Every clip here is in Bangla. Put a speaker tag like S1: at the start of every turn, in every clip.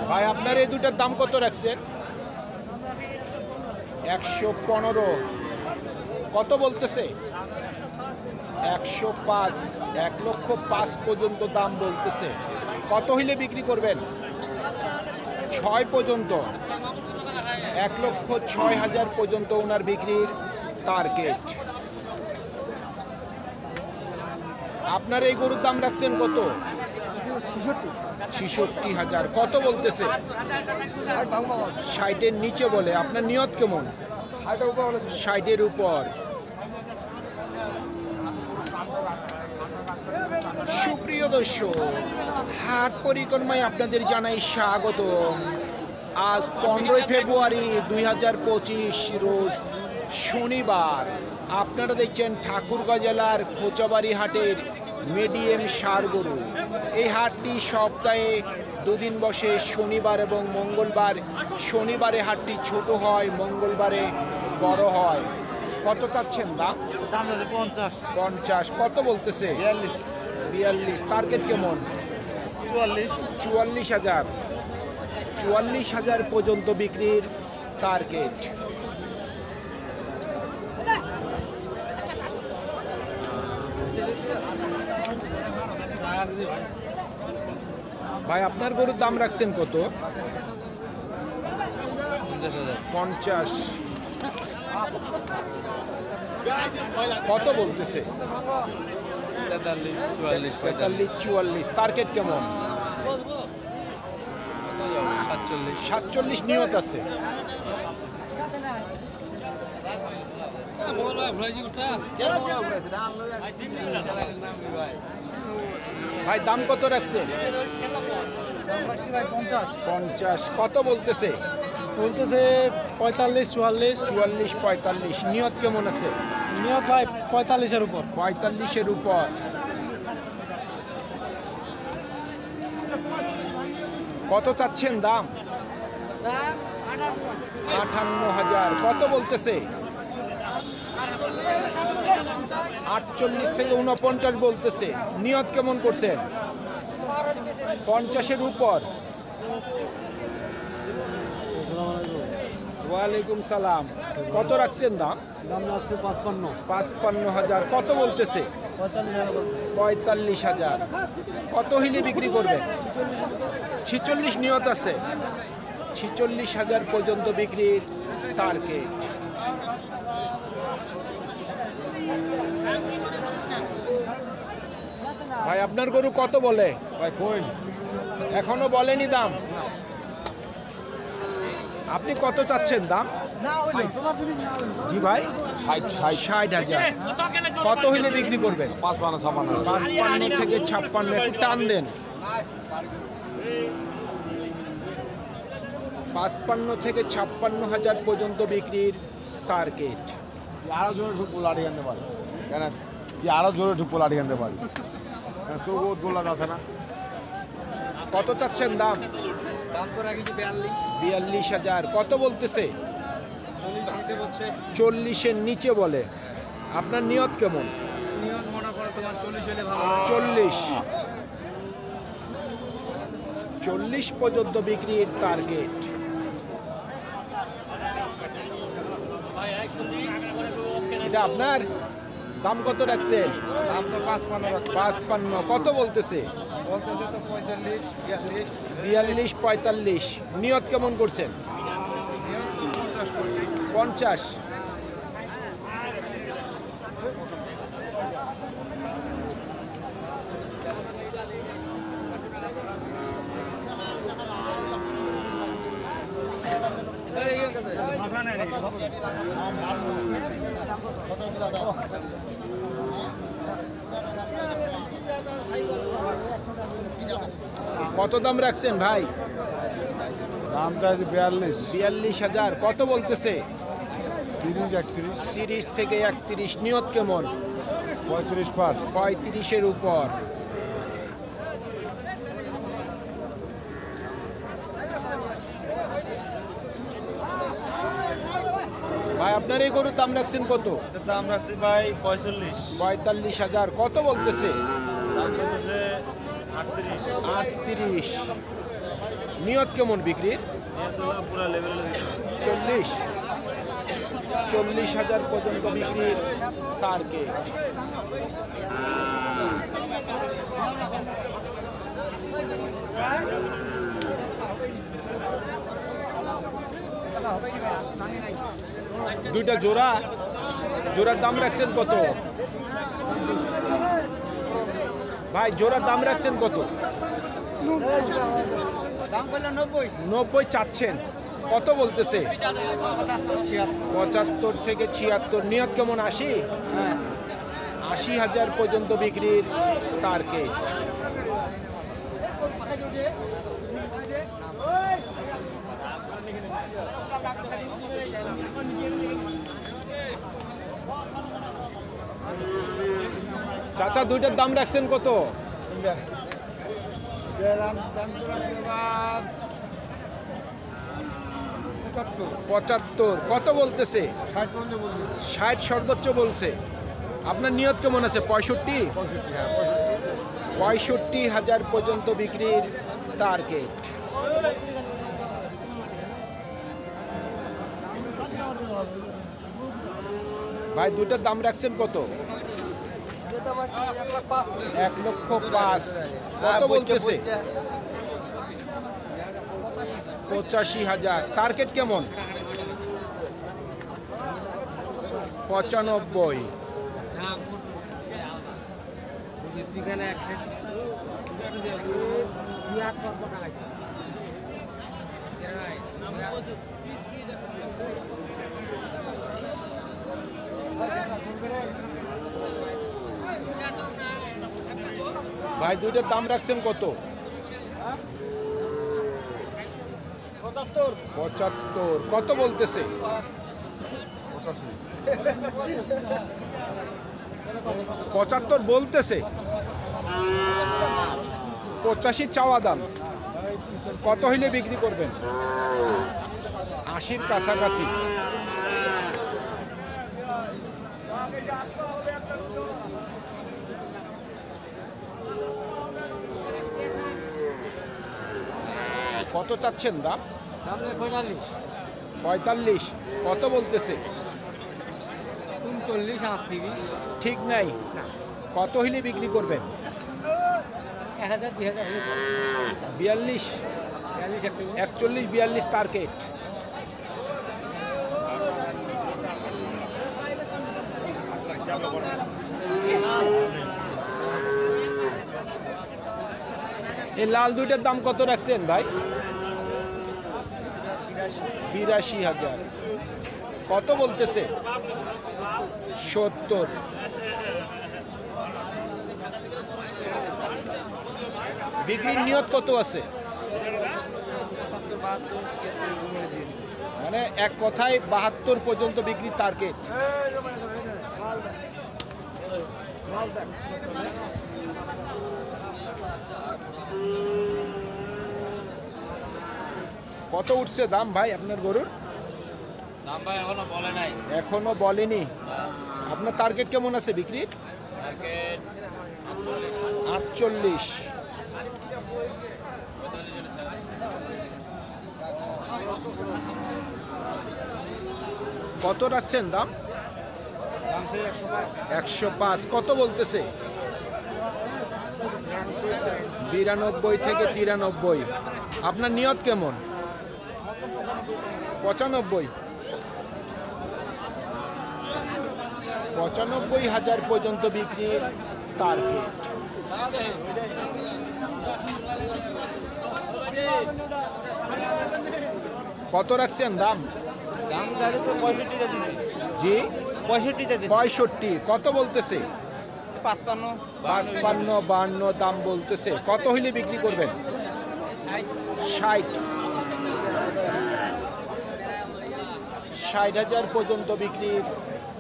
S1: ভাই আপনার এই দুটার দাম কত রাখছেন? 115। কত বলতেছে? 105। 1,05,000 পর্যন্ত দাম বলতেছে। কত হইলে বিক্রি করবেন? 6 পর্যন্ত। 1,06,000 পর্যন্ত ওনার বিক্রির টার্গেট। আপনার এই গরুর দাম রাখছেন কত? 66,000। কত বলতেছে? 60-এর নিচে বলে। আপনার নিয়ত কেমন? 60-এর উপর। সুপ্রিয় দর্শক, হাট পরিক্রমায় আপনাদের জানাই স্বাগত। আজ 15 ফেব্রুয়ারি 2025 রোজ শনিবার। আপনারা দেখছেন ঠাকুরগাঁও জেলার খোঁচাবাড়ি হাটের মিডিয়াম ষাঁড় গরু। এই হাটটি সপ্তাহে দুদিন বসে, শনিবার এবং মঙ্গলবার। শনিবারে হাটটি ছোট হয়, মঙ্গলবারে বড় হয়। কত চাচ্ছেন দাম? 50। কত বলতেছে? 42। টার্গেট কেমন? 44,000। 44,000 পর্যন্ত বিক্রির টার্গেট। ভাই আপনার গরুর দাম রাখছেন কত? 50। কত বলতেছে? 43-44। টার্গেট কেমন? 47 নিয়ত আছে। ভাই দাম কত রাখছেন? 50। কত বলতেছে? 45-44। নিয়ত কেমন আছে?
S2: নিয়ত ভাই 45-এর উপর।
S1: 45-এর উপর। কত চাচ্ছেন দাম? 58,000। কত বলতেছে? 48 থেকে 49 বলতেছে। নিয়ত কেমন করছেন? 50-এর উপর। ওয়ালাইকুম সালাম। কত রাখছেন দাম?
S2: দাম লাগছে
S1: 55,000। কত বলতেছে? 45,000। কত হইলে বিক্রি করবেন? 46 নিয়ত আছে। 46,000 পর্যন্ত বিক্রির টার্গেট। ভাই আপনার গরু কত বলে?
S2: ভাই কই
S1: এখনো বলেনি দাম। আপনি কত চাচ্ছেন দাম? জি ভাই 60,000। কত হইলে বিক্রি করবেন? 55 থেকে 56। একটু টান দেন। 55 থেকে 56,000 পর্যন্ত বিক্রির টার্গেট।
S3: আরো জোরে ঢুক পোলাটি আনতে পারে কেন? তুই আরো জোরে ঢুক পোলাটি আনতে পারি, তোর বহুত গোলা আছে না।
S1: কত চাচ্ছেন দাম?
S2: দাম তো রাখিছি
S1: 42,000। কত বলতেছে? 40-এর নিচে বলে। আপনার নিয়ত কেমন?
S2: নিয়ত মনে করো তোমার 40 হলে ভালো।
S1: 40 পর্যন্ত বিক্রির টার্গেট। এটা আপনার দাম কত রাখছেন?
S2: দাম তো 55
S1: কত বলতেছে?
S2: বলতেছে তো 45
S1: 42 45। নিয়ত কেমন করছেন? 50। কত দাম রাখছেন ভাই?
S3: দাম চাইছে
S1: 42,000। কত বলতেছে?
S3: 30-31।
S1: 30 থেকে 31। নিয়ত কেমন?
S3: 35 পার।
S1: 35-এর উপর। ভাই আপনার এই গরুর দাম রাখছেন কত?
S4: দাম রাখছি ভাই 45।
S1: 45,000। কত বলতেছে?
S4: দাম বলতেছে 38।
S1: 38। নিয়ত কেমন বিক্রির?
S4: পুরা লেভেলে
S1: 40,000 পর্যন্ত বিক্রির টার্গেট। দুইটা জোড়া, জোড়ার দাম রাখছেন কত ভাই? জোড়ার দাম রাখছেন কত? 90 চাচ্ছেন, কত বলতেছে? 75 থেকে 76। নিয়ত কেমন? 80,000 পর্যন্ত বিক্রির টার্গেট। চাচা দুইটার দাম রাখছেন কত? 75। কত বলতেছে? 60 সর্বোচ্চ বলছে। আপনার নিয়ত কেমন আছে? 65? 65,000 পর্যন্ত বিক্রির টার্গেট। ভাই দুইটার দাম রাখছেন কত? 1,05,000। কত বলতেছে? 85,000। টার্গেট কেমন? 95। ভাই দুইটার দাম রাখছেন কত? 75। কত বলতেছে? 75 বলতেছে। 85 চাওয়া দাম। কত হইলে বিক্রি করবেন? 80-র কাছাকাছি। কত চাচ্ছেন দাম? 45। কত বলতেছে?
S5: 39-38।
S1: ঠিক নাই। কত হইলে বিক্রি করবেন?
S5: 1000-2000।
S1: 42, 41, 42 টার্গেট। এই লাল দুইটার দাম কত রাখছেন ভাই? 82,000। কত বলতেছে? 70। বিক্রির নিয়ত কত আছে? মানে এক কথায় 72 পর্যন্ত বিক্রির টার্গেট। কত উঠছে দাম ভাই আপনার গরুর?
S5: দাম ভাই এখনো বলে নাই।
S1: এখনো বলেনি। আপনার টার্গেট কেমন আছে বিক্রির?
S5: টার্গেট
S1: 48। কত রাখছেন দাম? 105। কত বলতেছে? 92 থেকে 93। আপনার নিয়ত কেমন? 95। 95,000 পর্যন্ত বিক্রির টার্গেট। কত রাখছেন দাম?
S2: দাম তাহলে তো 65 দিন।
S1: জি
S2: 65 দিন।
S1: 65। কত বলতেছে?
S2: 55।
S1: 55, 52 দাম বলতেছে। কত হইলে বিক্রি করবেন? 60। 60,000 পর্যন্ত বিক্রির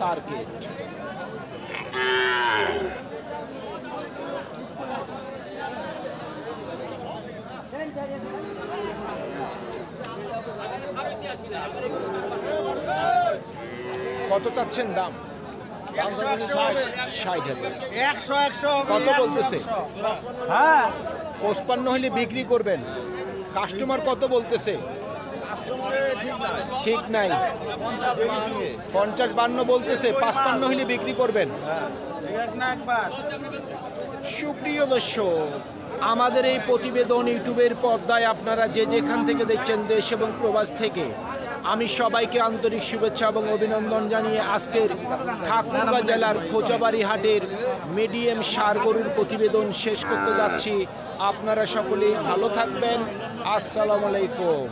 S1: টার্গেট। কত চাচ্ছেন দাম? 60,000।
S2: 100।
S1: কত বলতেছে?
S2: হ্যাঁ
S1: 55 হইলে বিক্রি করবেন। কাস্টমার কত বলতেছে? ঠিক নাই, 50-52 বলতেছে। 55 হইলে বিক্রি করবেন। সুপ্রিয় দর্শক, আমাদের এই প্রতিবেদন ইউটিউবের পর্দায় আপনারা যে যেখান থেকে দেখছেন, দেশ এবং প্রবাস থেকে, আমি সবাইকে আন্তরিক শুভেচ্ছা এবং অভিনন্দন জানিয়ে আজকের ঠাকুরগাঁও জেলার খোঁচাবাড়ি হাটের মিডিয়াম ষাঁড় গরুর প্রতিবেদন শেষ করতে যাচ্ছি। আপনারা সকলেই ভালো থাকবেন। আসসালামু আলাইকুম।